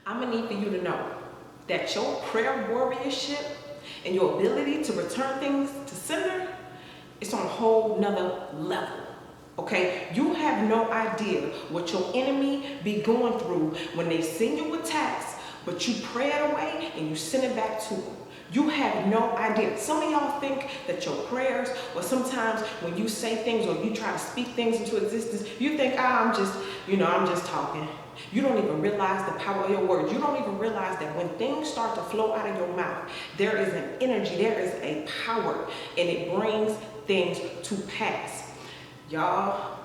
I'm gonna need for you to know that your prayer warriorship and your ability to return things to sender is on a whole nother level. Okay, you have no idea what your enemy be going through when they send you attacks, but you pray it away and you send it back to them. You have no idea. Some of y'all think that your prayers, or sometimes when you say things or you try to speak things into existence, you think, I'm just talking. You don't even realize the power of your words. You don't even realize that when things start to flow out of your mouth, there is an energy, there is a power, and it brings things to pass. Y'all,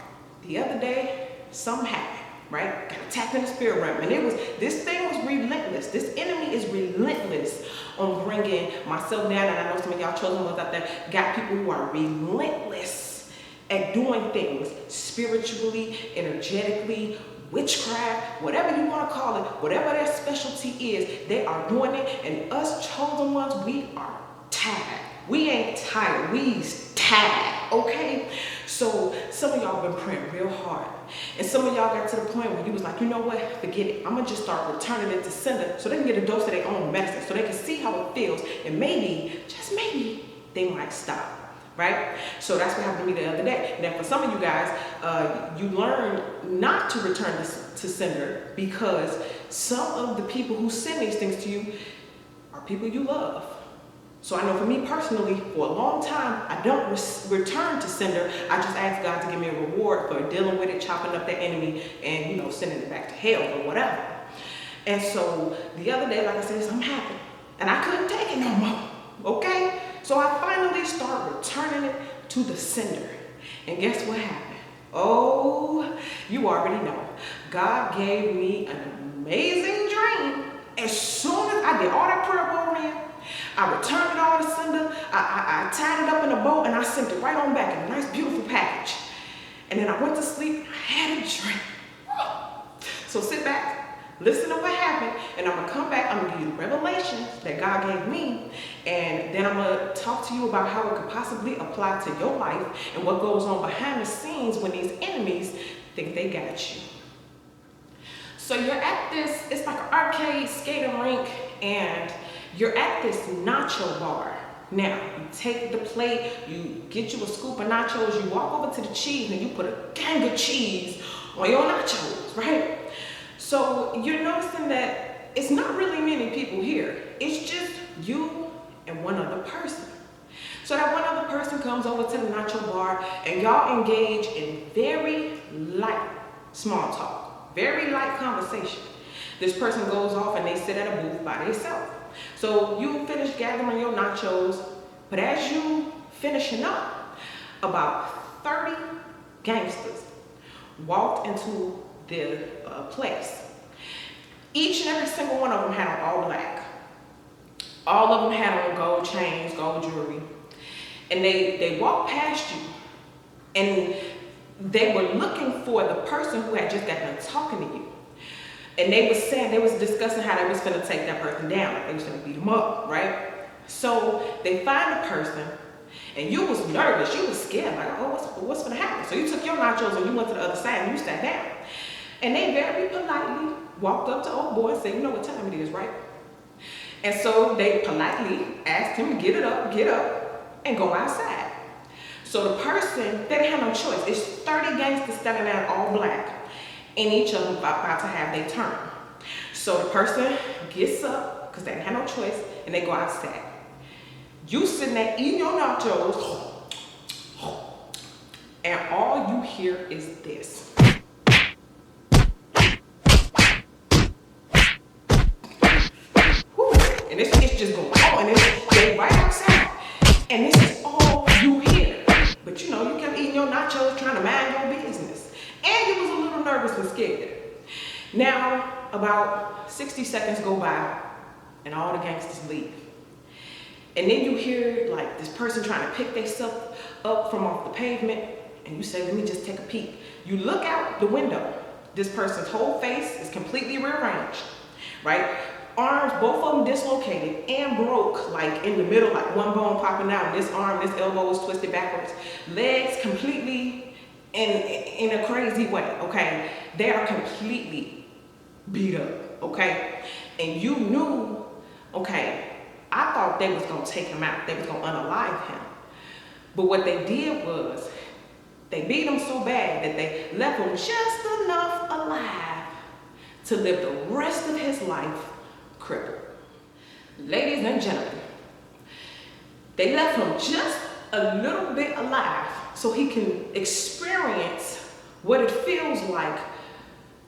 the other day, something happened, right? Got attacked in the spirit realm, and this thing was relentless. This enemy is relentless on bringing myself down, and I know some of y'all chosen ones out there got people who are relentless at doing things spiritually, energetically, witchcraft, whatever you want to call it, whatever their specialty is, they are doing it, and us chosen ones, we are tired. We ain't tired, we's tired, okay? So some of y'all been praying real hard, and some of y'all got to the point where you was like, you know what, forget it. I'm gonna just start returning it to sender so they can get a dose of their own medicine, so they can see how it feels, and maybe, just maybe, they might stop. Right? So that's what happened to me the other day. Now, for some of you guys, you learned not to return this to sender because some of the people who send these things to you are people you love. So I know for me personally, for a long time, I don't return to sender. I just ask God to give me a reward for dealing with it, chopping up that enemy, and sending it back to hell or whatever. And so the other day, like I said, something happened, and I couldn't take it no more. Okay? So I finally start returning it to the sender. And guess what happened? Oh, you already know. God gave me an amazing dream. As soon as I did all that prayer warrior, I returned it all to sender. I tied it up in a bow and I sent it right on back in a nice, beautiful package. And then I went to sleep. I had a dream. So sit back. Listen to what happened, and I'm going to come back, I'm going to give you the revelations that God gave me, and then I'm going to talk to you about how it could possibly apply to your life and what goes on behind the scenes when these enemies think they got you. So you're at this, it's like an arcade skating rink, and you're at this nacho bar. Now, you take the plate, you get you a scoop of nachos, you walk over to the cheese, and you put a gang of cheese on your nachos, right? So you're noticing that it's not really many people here. It's just you and one other person. So that one other person comes over to the nacho bar and y'all engage in very light small talk, very light conversation. This person goes off and they sit at a booth by themselves. So you finish gathering your nachos, but as you finishing up, about 30 gangsters walked into the place. Each and every single one of them had on all black. All of them had on gold chains, gold jewelry. And they walked past you, and they were looking for the person who had just got done talking to you. And they was discussing how they was gonna take that person down, like they was gonna beat them up, right? So they find the person, and you was nervous, you was scared, like, oh, what's gonna happen? So you took your nachos and you went to the other side and you sat down. And they very politely walked up to old boy and said, you know what time it is, right? And so they politely asked him to get up, and go outside. So the person, they didn't have no choice. It's 30 gangsters standing there all black, and each of them about to have their turn. So the person gets up, because they didn't have no choice, and they go outside. You sitting there eating your nachos, and all you hear is this. And it's just going on, and they right outside. And this is all you hear. But you kept eating your nachos, trying to mind your business. And you was a little nervous and scared. Now, about 60 seconds go by, and all the gangsters leave. And then you hear like this person trying to pick themselves up from off the pavement, and you say, let me just take a peek. You look out the window. This person's whole face is completely rearranged, right? Arms, both of them dislocated and broke, like in the middle, like one bone popping out. This arm, this elbow is twisted backwards. Legs completely in a crazy way, okay? They are completely beat up. okay? And you knew, okay, I thought they was gonna take him out. They was gonna unalive him. But what they did was, they beat him so bad that they left him just enough alive to live the rest of his life crippled. Ladies and gentlemen, they left him just a little bit alive so he can experience what it feels like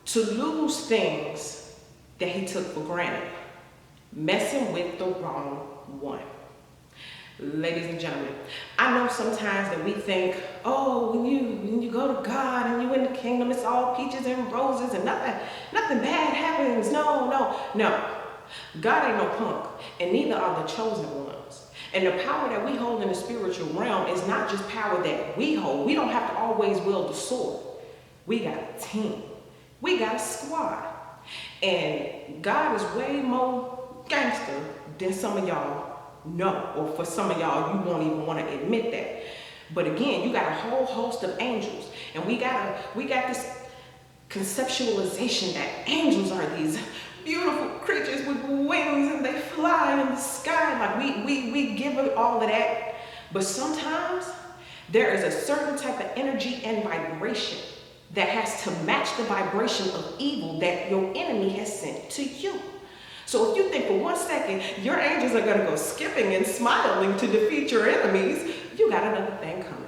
to lose things that he took for granted, messing with the wrong one. Ladies and gentlemen, I know sometimes that we think, oh, when you go to God and you in the kingdom, it's all peaches and roses and nothing bad happens. No. God ain't no punk, and neither are the chosen ones. And the power that we hold in the spiritual realm is not just power that we hold. We don't have to always wield the sword. We got a team. We got a squad. And God is way more gangster than some of y'all know, or for some of y'all, you won't even want to admit that. But again, you got a whole host of angels, and we got this conceptualization that angels are these beautiful creatures with wings and they fly in the sky. Like we give it all of that. But sometimes there is a certain type of energy and vibration that has to match the vibration of evil that your enemy has sent to you. So if you think for 1 second your angels are going to go skipping and smiling to defeat your enemies, you got another thing coming.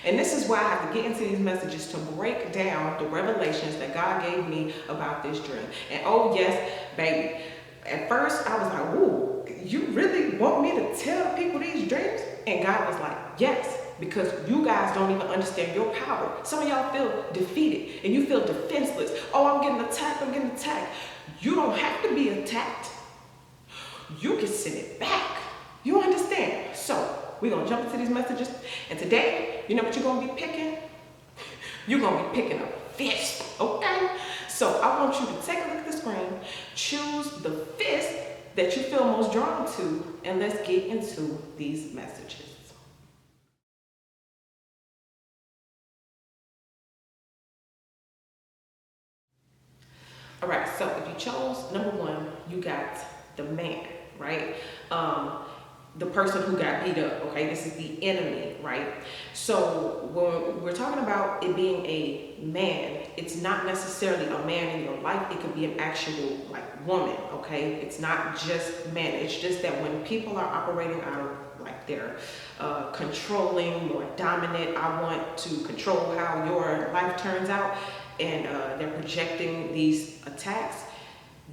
And this is why I have to get into these messages to break down the revelations that God gave me about this dream. And oh yes, baby, at first I was like, ooh, you really want me to tell people these dreams? And God was like, yes, because you guys don't even understand your power. Some of y'all feel defeated and you feel defenseless. Oh, I'm getting attacked. You don't have to be attacked. You can send it back. You understand? So we're going to jump into these messages. And today, you know what you're going to be picking? You're going to be picking a fist, okay? So I want you to take a look at the screen, choose the fist that you feel most drawn to, and let's get into these messages. All right, so if you chose number 1, you got the man, right? The person who got beat up, okay? This is the enemy, right? So when we're talking about it being a man, it's not necessarily a man in your life. It could be an actual like woman, okay? It's not just men. It's just that when people are operating out of like they're controlling, more dominant, I want to control how your life turns out, and they're projecting these attacks.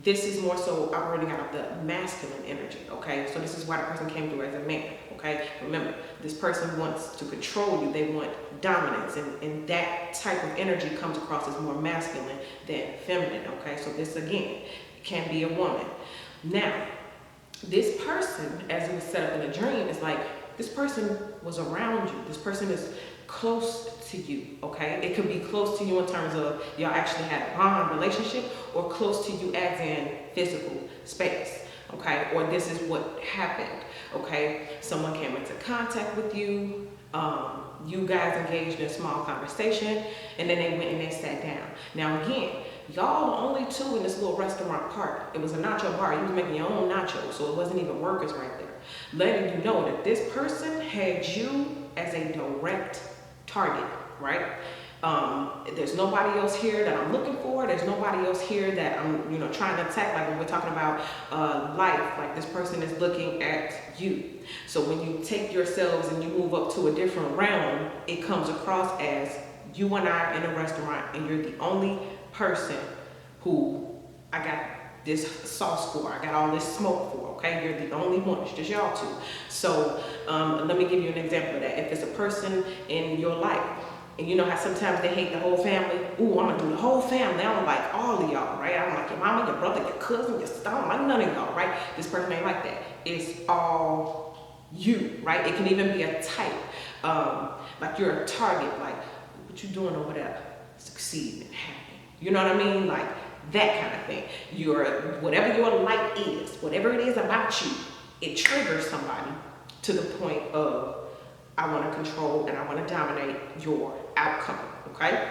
This is more so operating out of the masculine energy, okay? So this is why the person came through as a man, okay? Remember, this person wants to control you. They want dominance, and that type of energy comes across as more masculine than feminine, okay? So this, again, can be a woman. Now, this person, as it was set up in a dream, is like, this person was around you. This person is close to you, okay? It could be close to you in terms of y'all actually had a bond relationship, or close to you as in physical space, okay? Or this is what happened, okay? Someone came into contact with you, you guys engaged in a small conversation, and then they went and they sat down. Now again, y'all the only two in this little restaurant park. It was a nacho bar. You was making your own nachos, so it wasn't even workers right there. Letting you know that this person had you as a direct target, right? There's nobody else here that I'm looking for. There's nobody else here that I'm, trying to attack. Like when we're talking about life, like this person is looking at you. So when you take yourselves and you move up to a different realm, it comes across as you and I are in a restaurant, and you're the only person who I got this sauce for, I got all this smoke for, okay? You're the only one, it's just y'all two. So let me give you an example of that. If it's a person in your life, and you know how sometimes they hate the whole family? Ooh, I'm gonna do the whole family. I don't like all of y'all, right? I don't like your mama, your brother, your cousin, your sister. I don't like none of y'all, right? This person ain't like that. It's all you, right? It can even be a type. Like you're a target, like, what you doing over there? Succeeding and happy. You know what I mean? Like that kind of thing. Whatever your light is, whatever it is about you, it triggers somebody to the point of, I want to control and I want to dominate your outcome, okay?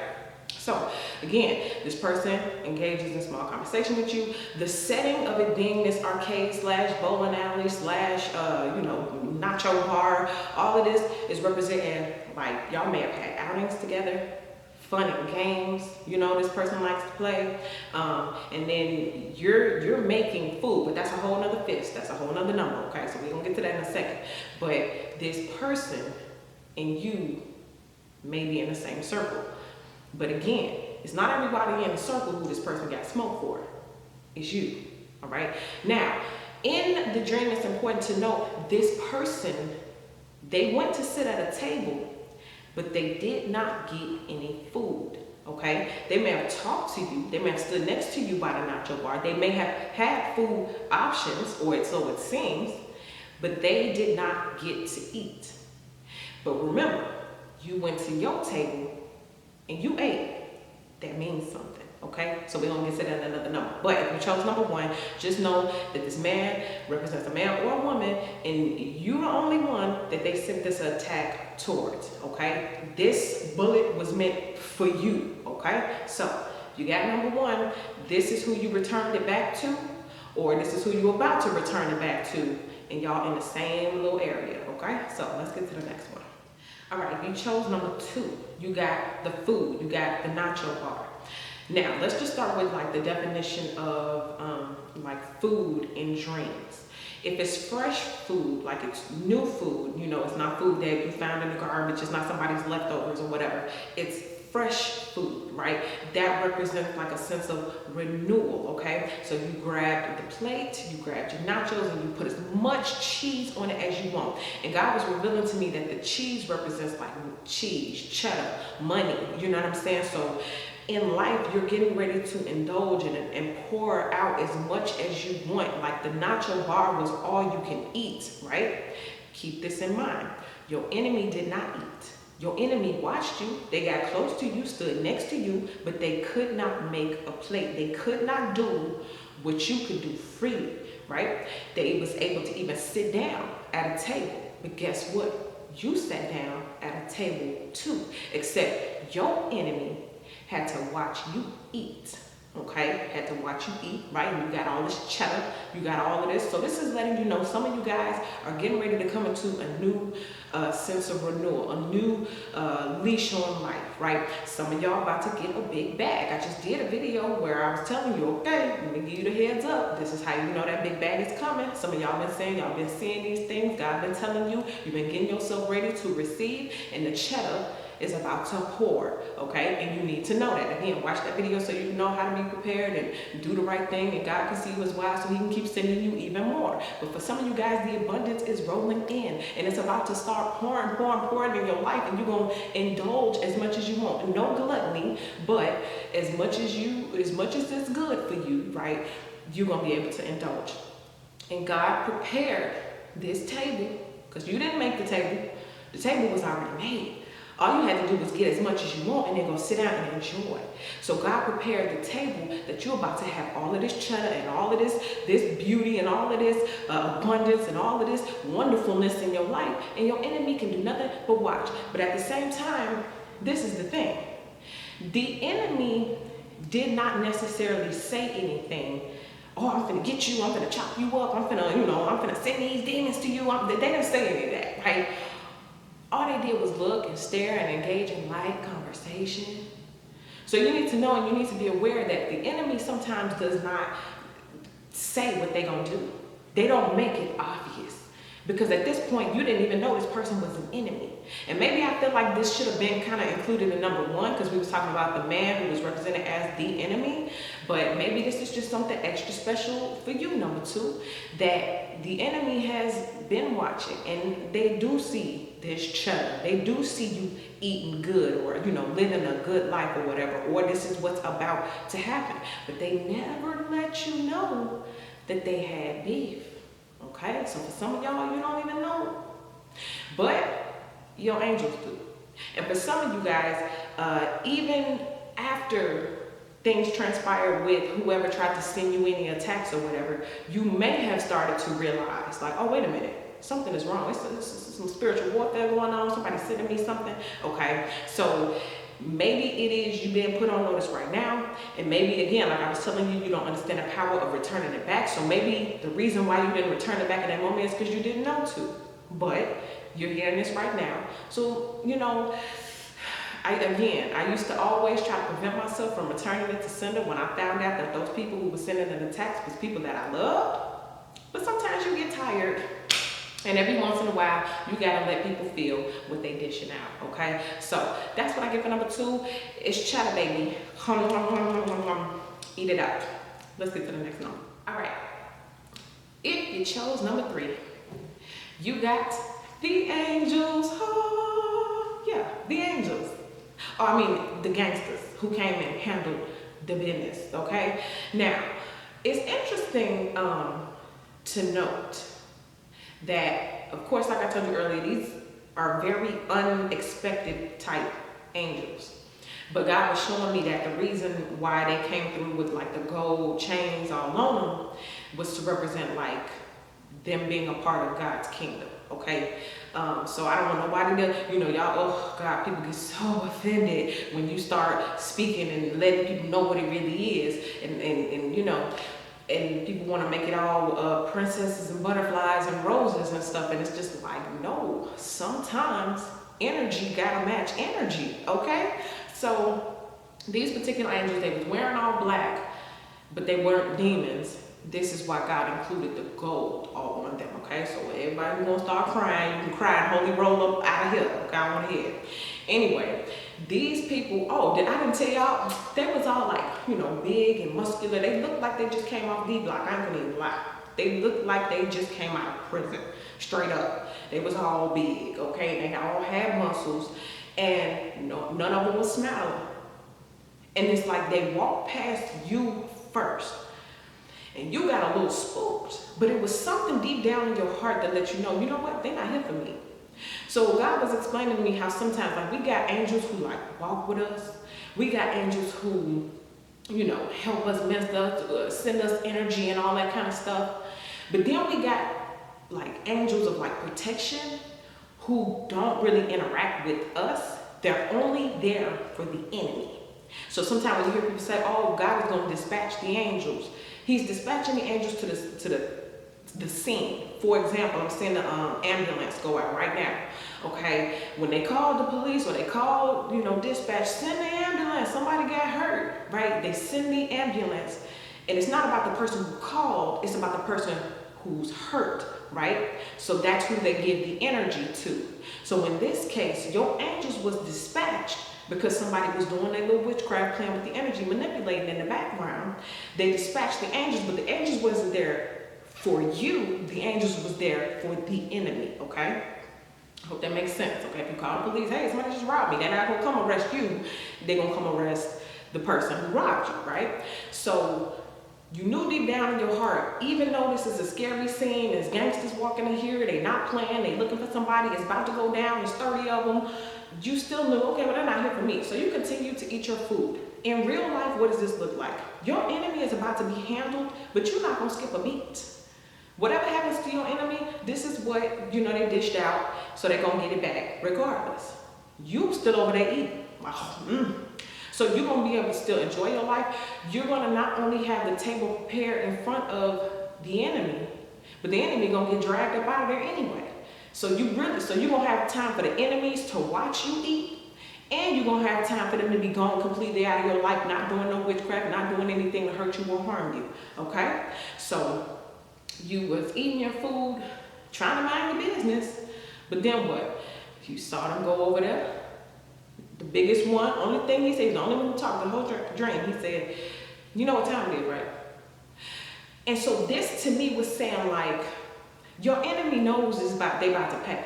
So again, this person engages in small conversation with you. The setting of it being this arcade slash bowling alley slash, nacho bar, all of this is representing, like, y'all may have had outings together, fun and games, this person likes to play, and then you're making food, but that's a whole nother fist, that's a whole nother number, okay? So we're gonna get to that in a second. But this person and you may be in the same circle. But again, it's not everybody in the circle who this person got smoke for. It's you, all right? Now, in the dream, it's important to know this person, they went to sit at a table, but they did not get any food, okay? They may have talked to you. They may have stood next to you by the nacho bar. They may have had food options, or so it seems, but they did not get to eat. But remember, you went to your table and you ate. That means something, okay? So we're gonna get to that in another number. But if you chose number 1, just know that this man represents a man or a woman, and you're the only one that they sent this attack towards, okay? This bullet was meant for you, okay? So you got number 1, this is who you returned it back to, or this is who you're about to return it back to, and y'all in the same little area, okay? So let's get to the next one. All right, if you chose number 2, you got the food, you got the nacho bar. Now, let's just start with like the definition of like food in dreams. If it's fresh food, like it's new food, it's not food that you found in the garbage, it's not somebody's leftovers or whatever, it's fresh food, right? That represents like a sense of renewal, okay? So you grabbed the plate, you grabbed your nachos, and you put as much cheese on it as you want. And God was revealing to me that the cheese represents like cheese, cheddar, money, you know what I'm saying? So in life, you're getting ready to indulge in it and pour out as much as you want. Like the nacho bar was all you can eat, right? Keep this in mind. Your enemy did not eat. Your enemy watched you, they got close to you, stood next to you, but they could not make a plate. They could not do what you could do freely, right? They was able to even sit down at a table, but guess what? You sat down at a table too, except your enemy had to watch you eat. Okay, had to watch you eat, right? And you got all this cheddar, you got all of this. So this is letting you know some of you guys are getting ready to come into a new sense of renewal, a new leash on life, right? Some of y'all about to get a big bag. I just did a video where I was telling you, okay, let me give you the heads up. This is how you know that big bag is coming. Some of y'all been saying, y'all been seeing these things. God been telling you, you've been getting yourself ready to receive, and the cheddar is about to pour, okay? And you need to know that. Again, watch that video so you know how to be prepared and do the right thing, and God can see you as wise so he can keep sending you even more. But for some of you guys, the abundance is rolling in, and it's about to start pouring in your life, and you're gonna indulge as much as you want. No gluttony, but as much as it's good for you, right? You're gonna be able to indulge. And God prepared this table, because you didn't make the table. The table was already made. All you had to do was get as much as you want and then go sit down and enjoy. So God prepared the table that you're about to have all of this cheddar and all of this beauty and all of this abundance and all of this wonderfulness in your life. And your enemy can do nothing but watch. But at the same time, this is the thing. The enemy did not necessarily say anything. Oh, I'm finna get you, I'm finna chop you up, I'm finna send these demons to you. They didn't say any of that, right? All they did was look and stare and engage in light conversation. So you need to know, and you need to be aware that the enemy sometimes does not say what they're gonna do. They don't make it obvious. Because at this point, you didn't even know this person was an enemy. And maybe I feel like this should have been kind of included in number 1, because we was talking about the man who was represented as the enemy. But maybe this is just something extra special for you, number 2, that the enemy has been watching, and they do see this cheddar. They do see you eating good, or living a good life or whatever, or this is what's about to happen. But they never let you know that they had beef. Okay, so for some of y'all, you don't even know. But your angels do. And for some of you guys, even after things transpired with whoever tried to send you any attacks or whatever, you may have started to realize, like, oh, wait a minute, something is wrong. It's some spiritual warfare going on. Somebody's sending me something. Okay, so Maybe it is you being put on notice right now, and maybe again, like I was telling you, you don't understand the power of returning it back. So maybe the reason why you didn't return it back in that moment is because you didn't know to. But you're hearing this right now. So, I used to always try to prevent myself from returning it to sender when I found out that those people who were sending an attacks was people that I loved. But sometimes you get tired. And every once in a while, you gotta let people feel what they dishing out, okay? So that's what I get for number 2. It's chatter, baby. Eat it up. Let's get to the next number. All right. If you chose number 3, you got the angels. Oh, yeah, the angels. The gangsters who came and handled the business, okay? Now, it's interesting to note that, of course, like I told you earlier, these are very unexpected type angels. But God was showing me that the reason why they came through with like the gold chains all on them was to represent like them being a part of God's kingdom, okay? So I don't want nobody to, y'all, oh God, people get so offended when you start speaking and letting people know what it really is. And people want to make it all princesses and butterflies and roses and stuff. And it's just like, no, sometimes energy gotta match energy, okay? So these particular angels, they was wearing all black, but they weren't demons. This is why God included the gold all on them, okay? So everybody who wants to start crying, you can cry and holy roll up out of here, okay? I want to hear it. Anyway, these people, I didn't tell y'all, they was all like, big and muscular. They looked like they just came off D-Block. I ain't gonna even lie. They looked like they just came out of prison, straight up. They was all big, okay? They all had muscles, and none of them was smiling. And it's like they walked past you first. And you got a little spooked, but it was something deep down in your heart that let you know what, they're not here for me. So God was explaining to me how sometimes, like, we got angels who like walk with us. We got angels who, help us, minister us, send us energy and all that kind of stuff. But then we got like angels of like protection who don't really interact with us. They're only there for the enemy. So sometimes when you hear people say, oh, God is going to dispatch the angels, He's dispatching the angels to the scene. For example, I'm seeing the ambulance go out right now. Okay, when they called the police or they called, dispatch, send the ambulance. Somebody got hurt, right? They send the ambulance, and it's not about the person who called. It's about the person who's hurt, right? So that's who they give the energy to. So in this case, your angels was dispatched because somebody was doing their little witchcraft, playing with the energy, manipulating in the background. They dispatched the angels, but the angels wasn't there for you. The angels was there for the enemy, okay? I hope that makes sense, okay? If you call the police, hey, somebody just robbed me, they're not gonna come arrest you. They're gonna come arrest the person who robbed you, right? So you knew deep down in your heart, even though this is a scary scene, there's gangsters walking in here, they not playing, they looking for somebody, it's about to go down, there's 30 of them, you still knew, okay, well, they're not here for me. So you continue to eat your food. In real life, what does this look like? Your enemy is about to be handled, but you're not gonna skip a beat. Whatever happens to your enemy, this is what, they dished out, so they're gonna get it back, regardless. You still over there eating. So you're gonna be able to still enjoy your life. You're gonna not only have the table prepared in front of the enemy, but the enemy gonna get dragged up out of there anyway. So you're gonna have time for the enemies to watch you eat, and you're gonna have time for them to be gone completely out of your life, not doing no witchcraft, not doing anything to hurt you or harm you, okay? So you was eating your food, trying to mind your business, but then what? You saw them go over there. The biggest one, only thing he said, the only one who talked the whole dream, he said, you know what time it is, right? And so this to me was saying like, your enemy knows they about to pay.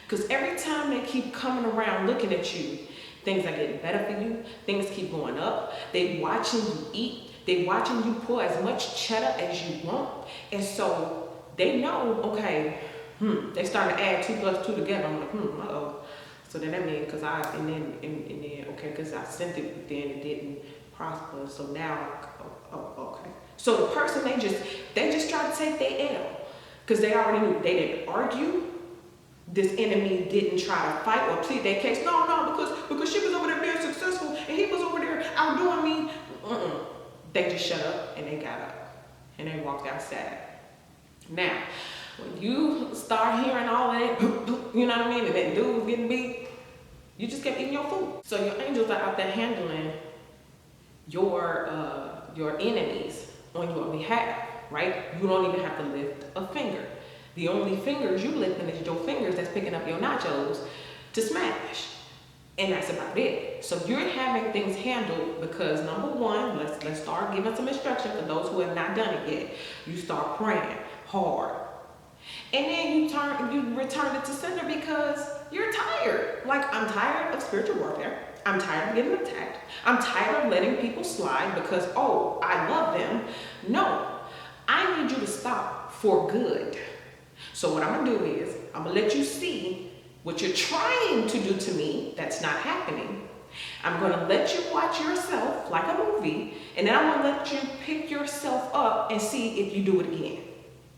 Because every time they keep coming around looking at you, things are getting better for you, things keep going up, they watching you eat, they watching you pour as much cheddar as you want, and so they know, okay, they start to add 2 + 2 together. I'm like, uh-oh. So then that means because because I sent it, but then it didn't prosper. So now, okay. So the person, they just tried to take their L. Because they already knew they didn't argue, this enemy didn't try to fight or plead their case. No, because she was over there being successful and he was over there outdoing me. They just shut up and they got up and they walked outside. Now, when you start hearing all that, you know what I mean, and that dude was getting beat, you just kept eating your food. So your angels are out there handling your enemies on your behalf, right? You don't even have to lift a finger. The only fingers you lifting is your fingers that's picking up your nachos to smash. And that's about it. So you're having things handled because number one, let's start giving some instruction for those who have not done it yet. You start praying hard. And then you return it to sender because you're tired. Like, I'm tired of spiritual warfare. I'm tired of getting attacked. I'm tired of letting people slide because, oh, I love them. No, I need you to stop for good. So what I'm gonna do is, I'm gonna let you see what you're trying to do to me that's not happening. I'm gonna let you watch yourself like a movie, and then I'm gonna let you pick yourself up and see if you do it again.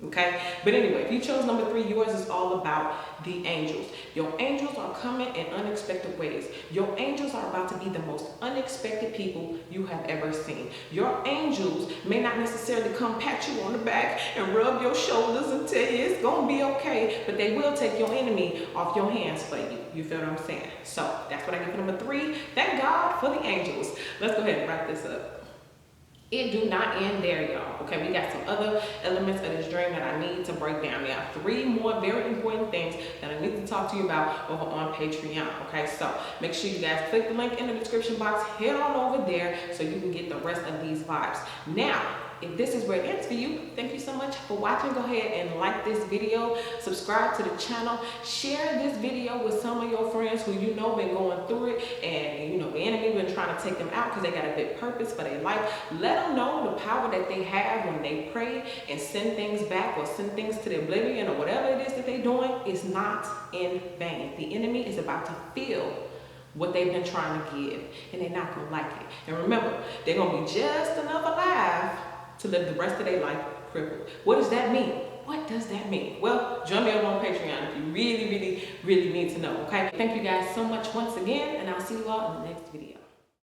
Okay? But anyway, if you chose number 3, yours is all about the angels. Your angels are coming in unexpected ways. Your angels are about to be the most unexpected people you have ever seen. Your angels may not necessarily come pat you on the back and rub your shoulders and tell you it's gonna be okay, but they will take your enemy off your hands for you. You feel what I'm saying? So that's what I get for number 3. Thank God for the angels. Let's go ahead and wrap this up. It do not end there, y'all. Okay, we got some other elements of this dream that I need to break down. There are 3 more very important things that I need to talk to you about over on Patreon. Okay, so make sure you guys click the link in the description box, head on over there so you can get the rest of these vibes. Now, if this is where it ends for you, thank you so much for watching. Go ahead and like this video, subscribe to the channel, share this video with some of your friends who you know been going through it, and you know the enemy been trying to take them out because they got a big purpose for their life. Let them know the power that they have when they pray and send things back or send things to the oblivion or whatever it is that they're doing is not in vain. The enemy is about to feel what they've been trying to give, and they're not gonna like it. And remember, they're gonna be just enough alive to live the rest of their life crippled. What does that mean? What does that mean? Well, join me over on Patreon if you really need to know, okay? Thank you guys so much once again, and I'll see you all in the next video.